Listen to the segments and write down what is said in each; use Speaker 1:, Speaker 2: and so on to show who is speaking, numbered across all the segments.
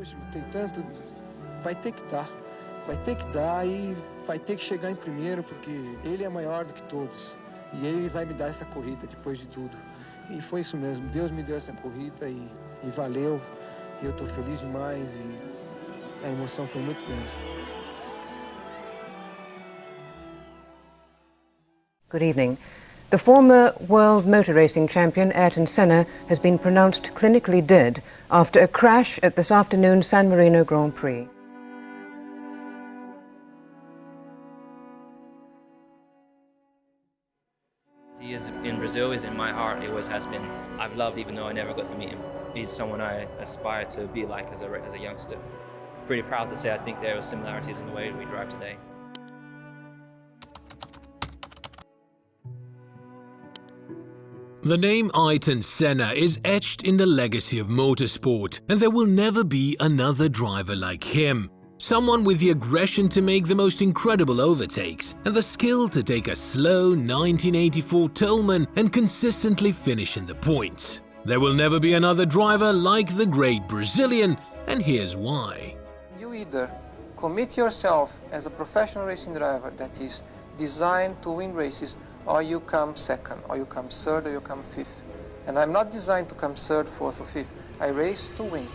Speaker 1: Poxa, lutei tanto, vai ter que dar. Vai ter que dar e vai ter que chegar em primeiro, porque ele é maior do que todos. E ele vai me dar essa corrida depois de tudo. E foi isso mesmo, Deus me deu essa corrida e valeu. E eu estou feliz demais e a emoção foi muito grande.
Speaker 2: Good evening. The former world motor racing champion Ayrton Senna has been pronounced clinically dead after a crash at this afternoon's San Marino Grand Prix.
Speaker 3: He is in Brazil, he's in my heart, he always has been. I've loved, even though I never got to meet him. He's someone I aspire to be like as a youngster. Pretty proud to say I think there are similarities in the way we drive today.
Speaker 4: The name Ayrton Senna is etched in the legacy of motorsport, and there will never be another driver like him. Someone with the aggression to make the most incredible overtakes and the skill to take a slow 1984 Tolman and consistently finish in the points. There will never be another driver like the great Brazilian, and here's why.
Speaker 1: You either commit yourself as a professional racing driver that is designed to win races, or you come second, or you come third, or you come fifth. And I'm not designed to come third, fourth, or fifth. I race to win.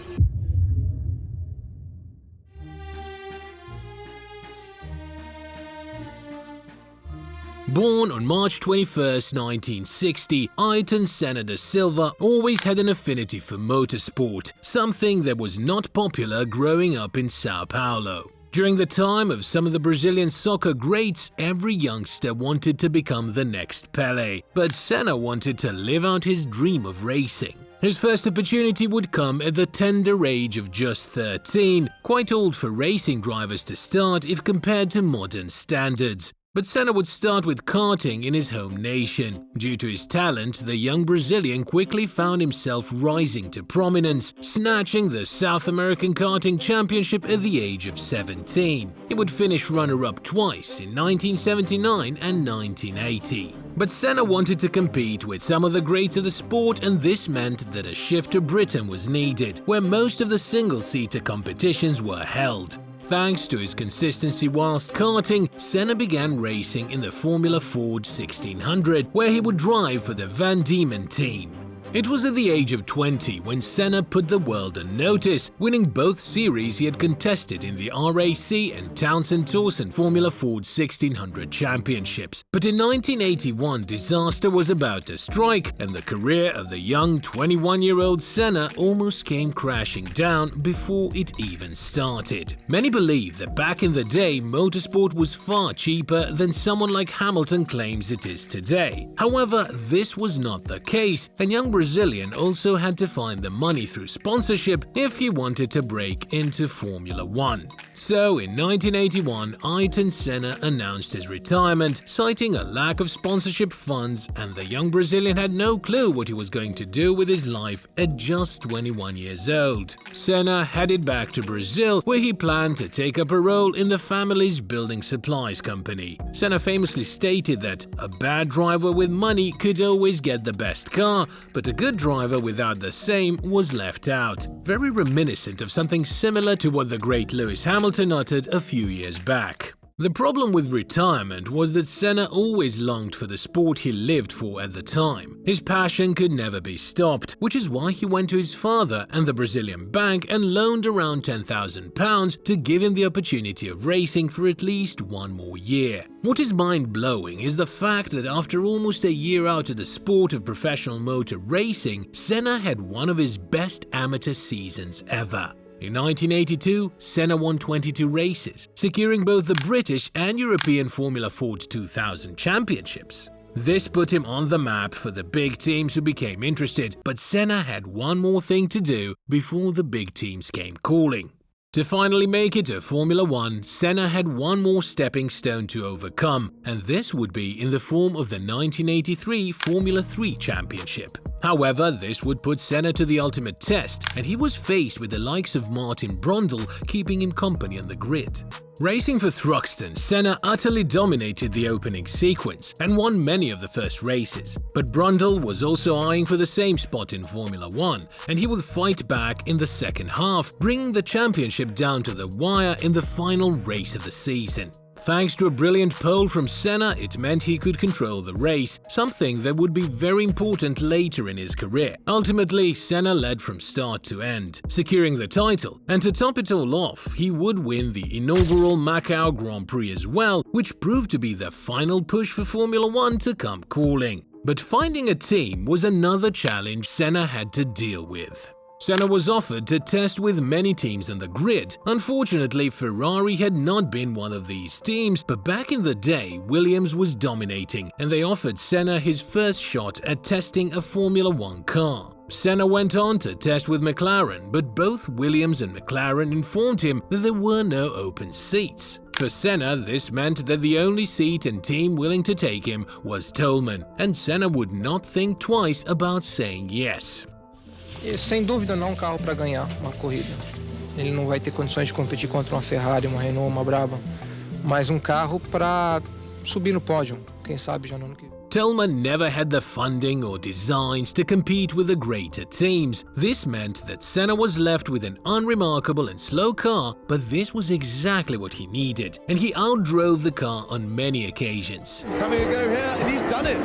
Speaker 4: Born on March 21, 1960, Ayrton Senna da Silva always had an affinity for motorsport, something that was not popular growing up in Sao Paulo. During the time of some of the Brazilian soccer greats, every youngster wanted to become the next Pelé, but Senna wanted to live out his dream of racing. His first opportunity would come at the tender age of just 13, quite old for racing drivers to start if compared to modern standards. But Senna would start with karting in his home nation. Due to his talent, the young Brazilian quickly found himself rising to prominence, snatching the South American Karting Championship at the age of 17. He would finish runner-up twice in 1979 and 1980. But Senna wanted to compete with some of the greats of the sport, and this meant that a shift to Britain was needed, where most of the single-seater competitions were held. Thanks to his consistency whilst karting, Senna began racing in the Formula Ford 1600, where he would drive for the Van Diemen team. It was at the age of 20 when Senna put the world on notice, winning both series he had contested in the RAC and Townsend Towson Formula Ford 1600 championships. But in 1981, disaster was about to strike, and the career of the young 21-year-old Senna almost came crashing down before it even started. Many believe that back in the day, motorsport was far cheaper than someone like Hamilton claims it is today. However, this was not the case, and young Brazilian also had to find the money through sponsorship if he wanted to break into Formula One. So in 1981, Ayrton Senna announced his retirement, citing a lack of sponsorship funds, and the young Brazilian had no clue what he was going to do with his life at just 21 years old. Senna headed back to Brazil, where he planned to take up a role in the family's building supplies company. Senna famously stated that a bad driver with money could always get the best car, but a good driver without the same was left out. Very reminiscent of something similar to what the great Lewis Hamilton uttered a few years back. The problem with retirement was that Senna always longed for the sport he lived for at the time. His passion could never be stopped, which is why he went to his father and the Brazilian bank and loaned around £10,000 to give him the opportunity of racing for at least one more year. What is mind-blowing is the fact that after almost a year out of the sport of professional motor racing, Senna had one of his best amateur seasons ever. In 1982, Senna won 22 races, securing both the British and European Formula Ford 2000 championships. This put him on the map for the big teams who became interested, but Senna had one more thing to do before the big teams came calling. To finally make it to Formula One, Senna had one more stepping stone to overcome, and this would be in the form of the 1983 Formula 3 Championship. However, this would put Senna to the ultimate test, and he was faced with the likes of Martin Brundle keeping him company on the grid. Racing for Thruxton, Senna utterly dominated the opening sequence and won many of the first races. But Brundle was also eyeing for the same spot in Formula 1, and he would fight back in the second half, bringing the championship down to the wire in the final race of the season. Thanks to a brilliant pole from Senna, it meant he could control the race, something that would be very important later in his career. Ultimately, Senna led from start to end, securing the title, and to top it all off, he would win the inaugural Macau Grand Prix as well, which proved to be the final push for Formula 1 to come calling. But finding a team was another challenge Senna had to deal with. Senna was offered to test with many teams on the grid. Unfortunately, Ferrari had not been one of these teams, but back in the day, Williams was dominating, and they offered Senna his first shot at testing a Formula 1 car. Senna went on to test with McLaren, but both Williams and McLaren informed him that there were no open seats. For Senna, this meant that the only seat and team willing to take him was Toleman, and Senna would not think twice about saying yes.
Speaker 1: E, sem dúvida não um carro para ganhar uma corrida. Ele não vai ter condições de competir contra uma Ferrari, uma Renault, uma Brabham, mas carro para subir no pódio, quem sabe já no ano que vem.
Speaker 4: Toleman never had the funding or designs to compete with the greater teams. This meant that Senna was left with an unremarkable and slow car, but this was exactly what he needed, and he outdrove the car on many occasions.
Speaker 5: He's having a go here, and he's done it!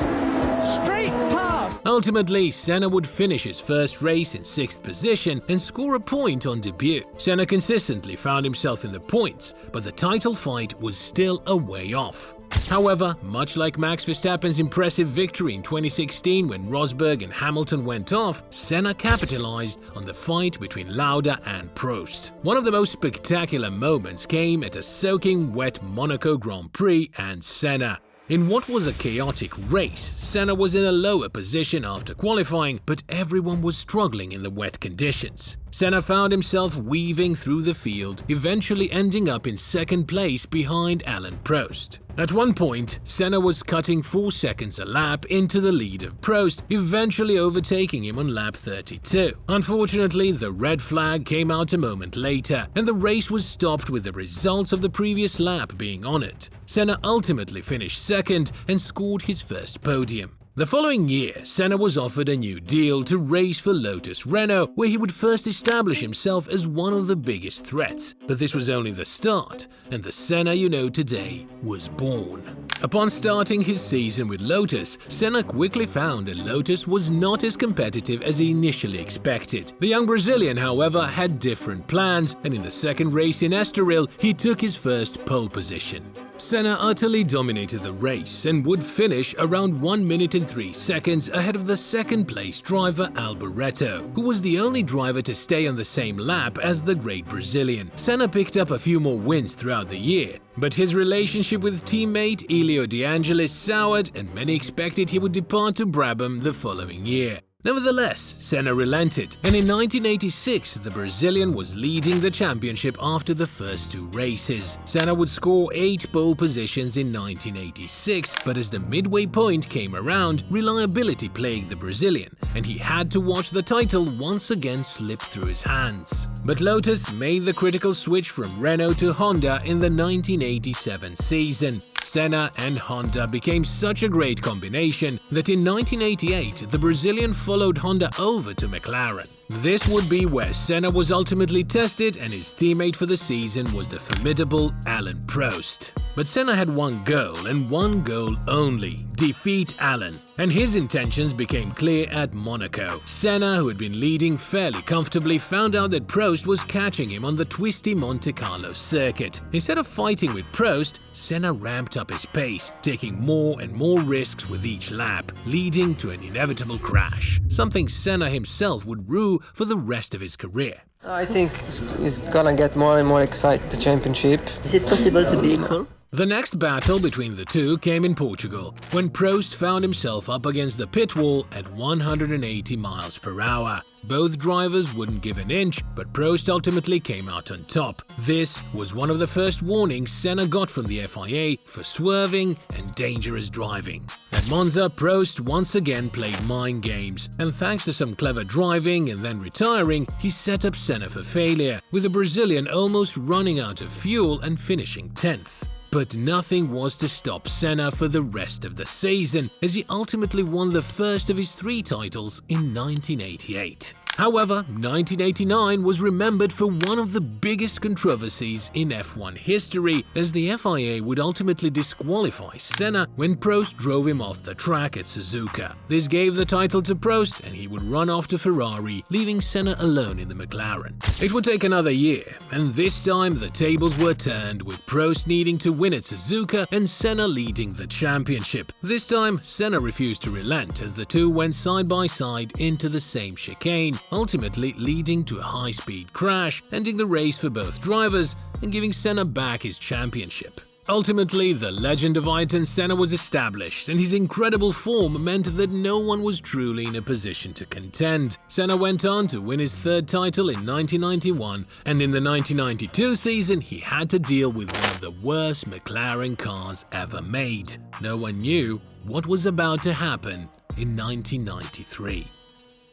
Speaker 5: Straight past!
Speaker 4: Ultimately, Senna would finish his first race in 6th position and score a point on debut. Senna consistently found himself in the points, but the title fight was still a way off. However, much like Max Verstappen's impressive victory in 2016 when Rosberg and Hamilton went off, Senna capitalized on the fight between Lauda and Prost. One of the most spectacular moments came at a soaking wet Monaco Grand Prix, and Senna. In what was a chaotic race, Senna was in a lower position after qualifying, but everyone was struggling in the wet conditions. Senna found himself weaving through the field, eventually ending up in 2nd place behind Alain Prost. At one point, Senna was cutting 4 seconds a lap into the lead of Prost, eventually overtaking him on lap 32. Unfortunately, the red flag came out a moment later, and the race was stopped with the results of the previous lap being on it. Senna ultimately finished 2nd and scored his first podium. The following year, Senna was offered a new deal to race for Lotus Renault, where he would first establish himself as one of the biggest threats. But this was only the start, and the Senna you know today was born. Upon starting his season with Lotus, Senna quickly found that Lotus was not as competitive as he initially expected. The young Brazilian, however, had different plans, and in the 2nd race in Estoril, he took his first pole position. Senna utterly dominated the race and would finish around 1 minute and 3 seconds ahead of the 2nd place driver Alboreto, who was the only driver to stay on the same lap as the great Brazilian. Senna picked up a few more wins throughout the year, but his relationship with teammate Elio De Angelis soured, and many expected he would depart to Brabham the following year. Nevertheless, Senna relented, and in 1986 the Brazilian was leading the championship after the first 2 races. Senna would score 8 pole positions in 1986, but as the midway point came around, reliability plagued the Brazilian, and he had to watch the title once again slip through his hands. But Lotus made the critical switch from Renault to Honda in the 1987 season. Senna and Honda became such a great combination that in 1988 the Brazilian followed Honda over to McLaren. This would be where Senna was ultimately tested, and his teammate for the season was the formidable Alain Prost. But Senna had one goal, and one goal only: defeat Alain. And his intentions became clear at Monaco. Senna, who had been leading fairly comfortably, found out that Prost was catching him on the twisty Monte Carlo circuit. Instead of fighting with Prost, Senna ramped up his pace, taking more and more risks with each lap, leading to an inevitable crash, something Senna himself would rue for the rest of his career.
Speaker 1: I think it's gonna get more and more exciting, the championship.
Speaker 6: Is it possible to be equal?
Speaker 4: The next battle between the two came in Portugal, when Prost found himself up against the pit wall at 180 miles per hour. Both drivers wouldn't give an inch, but Prost ultimately came out on top. This was one of the first warnings Senna got from the FIA for swerving and dangerous driving. At Monza, Prost once again played mind games, and thanks to some clever driving and then retiring, he set up Senna for failure, with the Brazilian almost running out of fuel and finishing 10th. But nothing was to stop Senna for the rest of the season, as he ultimately won the first of his 3 titles in 1988. However, 1989 was remembered for one of the biggest controversies in F1 history, as the FIA would ultimately disqualify Senna when Prost drove him off the track at Suzuka. This gave the title to Prost, and he would run off to Ferrari, leaving Senna alone in the McLaren. It would take another year, and this time the tables were turned, with Prost needing to win at Suzuka and Senna leading the championship. This time, Senna refused to relent, as the two went side by side into the same chicane, ultimately leading to a high-speed crash, ending the race for both drivers and giving Senna back his championship. Ultimately, the legend of Ayrton Senna was established, and his incredible form meant that no one was truly in a position to contend. Senna went on to win his 3rd title in 1991, and in the 1992 season, he had to deal with one of the worst McLaren cars ever made. No one knew what was about to happen in 1993.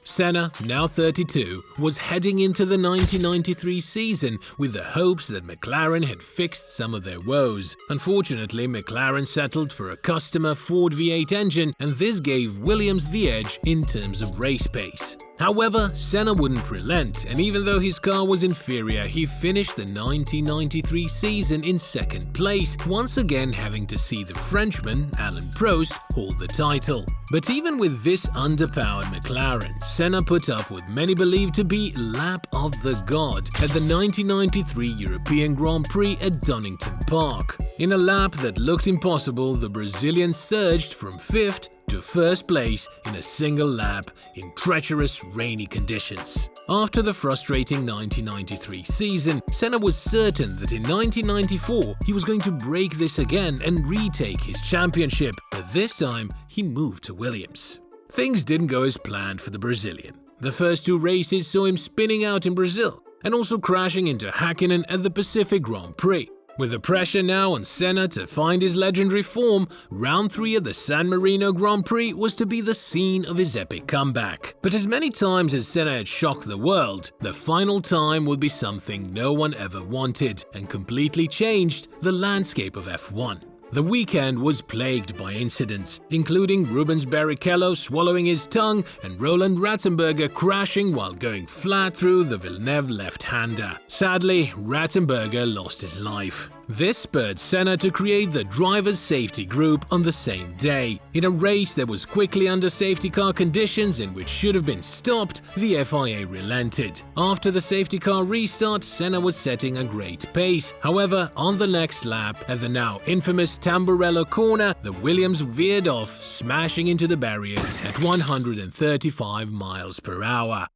Speaker 4: Senna, now 32, was heading into the 1993 season with the hopes that McLaren had fixed some of their woes. Unfortunately, McLaren settled for a customer Ford V8 engine, and this gave Williams the edge in terms of race pace. However, Senna wouldn't relent, and even though his car was inferior, he finished the 1993 season in 2nd place, once again having to see the Frenchman, Alain Prost, hold the title. But even with this underpowered McLaren, Senna put up what many believe to be lap of the god at the 1993 European Grand Prix at Donington Park. In a lap that looked impossible, the Brazilian surged from 5th to 1st place in a single lap in treacherous, rainy conditions. After the frustrating 1993 season, Senna was certain that in 1994 he was going to break this again and retake his championship, but this time he moved to Williams. Things didn't go as planned for the Brazilian. The first 2 races saw him spinning out in Brazil and also crashing into Häkkinen at the Pacific Grand Prix. With the pressure now on Senna to find his legendary form, round 3 of the San Marino Grand Prix was to be the scene of his epic comeback. But as many times as Senna had shocked the world, the final time would be something no one ever wanted and completely changed the landscape of F1. The weekend was plagued by incidents, including Rubens Barrichello swallowing his tongue and Roland Ratzenberger crashing while going flat through the Villeneuve left-hander. Sadly, Ratzenberger lost his life. This spurred Senna to create the Drivers' Safety Group on the same day. In a race that was quickly under safety car conditions and which should have been stopped, the FIA relented. After the safety car restart, Senna was setting a great pace. However, on the next lap, at the now infamous Tamburello corner, the Williams veered off, smashing into the barriers at 135 miles per hour.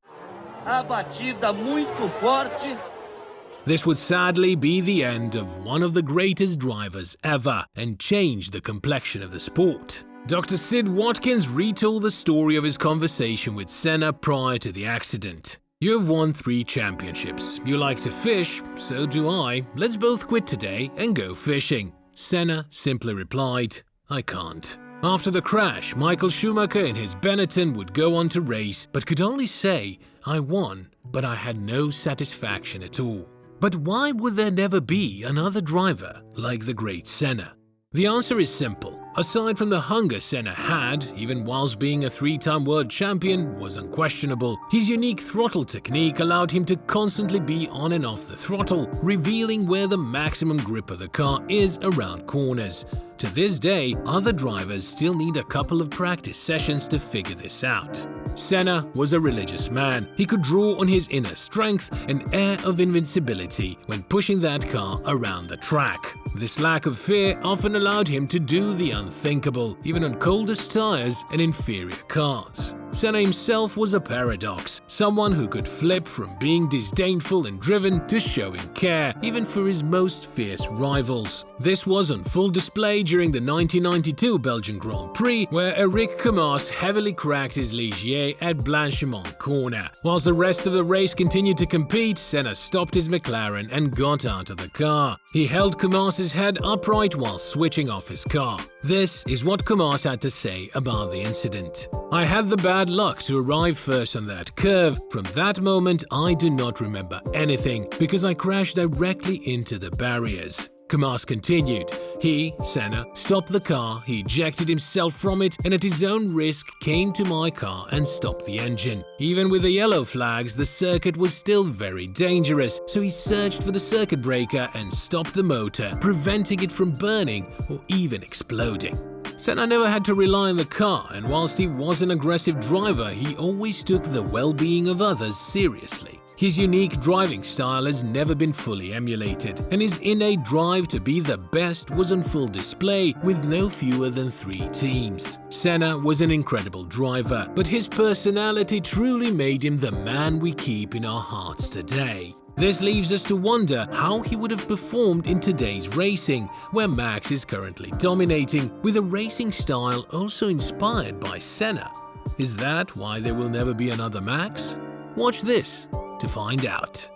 Speaker 5: A batida muito forte.
Speaker 4: This would sadly be the end of one of the greatest drivers ever and change the complexion of the sport. Dr. Sid Watkins retold the story of his conversation with Senna prior to the accident. "You have won 3 championships. You like to fish, so do I. Let's both quit today and go fishing." Senna simply replied, "I can't." After the crash, Michael Schumacher in his Benetton would go on to race, but could only say, "I won, but I had no satisfaction at all." But why would there never be another driver like the great Senna? The answer is simple. Aside from the hunger Senna had, even whilst being a 3-time world champion, was unquestionable. His unique throttle technique allowed him to constantly be on and off the throttle, revealing where the maximum grip of the car is around corners. To this day, other drivers still need a couple of practice sessions to figure this out. Senna was a religious man. He could draw on his inner strength and air of invincibility when pushing that car around the track. This lack of fear often allowed him to do the unthinkable, even on coldest tires and inferior cars. Senna himself was a paradox, someone who could flip from being disdainful and driven to showing care, even for his most fierce rivals. This was on full display during the 1992 Belgian Grand Prix, where Eric Kamars heavily cracked his Ligier at Blanchimont corner. Whilst the rest of the race continued to compete, Senna stopped his McLaren and got out of the car. He held Kamars' head upright while switching off his car. This is what Kamars had to say about the incident. "I had the bad luck to arrive first on that curve. From that moment, I do not remember anything because I crashed directly into the barriers." Kamars continued. He, Senna, stopped the car, he ejected himself from it and at his own risk came to my car and stopped the engine. Even with the yellow flags, the circuit was still very dangerous, so he searched for the circuit breaker and stopped the motor, preventing it from burning or even exploding. Senna never had to rely on the car, and whilst he was an aggressive driver, he always took the well-being of others seriously. His unique driving style has never been fully emulated, and his innate drive to be the best was on full display with no fewer than 3 teams. Senna was an incredible driver, but his personality truly made him the man we keep in our hearts today. This leaves us to wonder how he would have performed in today's racing, where Max is currently dominating, with a racing style also inspired by Senna. Is that why there will never be another Max? Watch this to find out.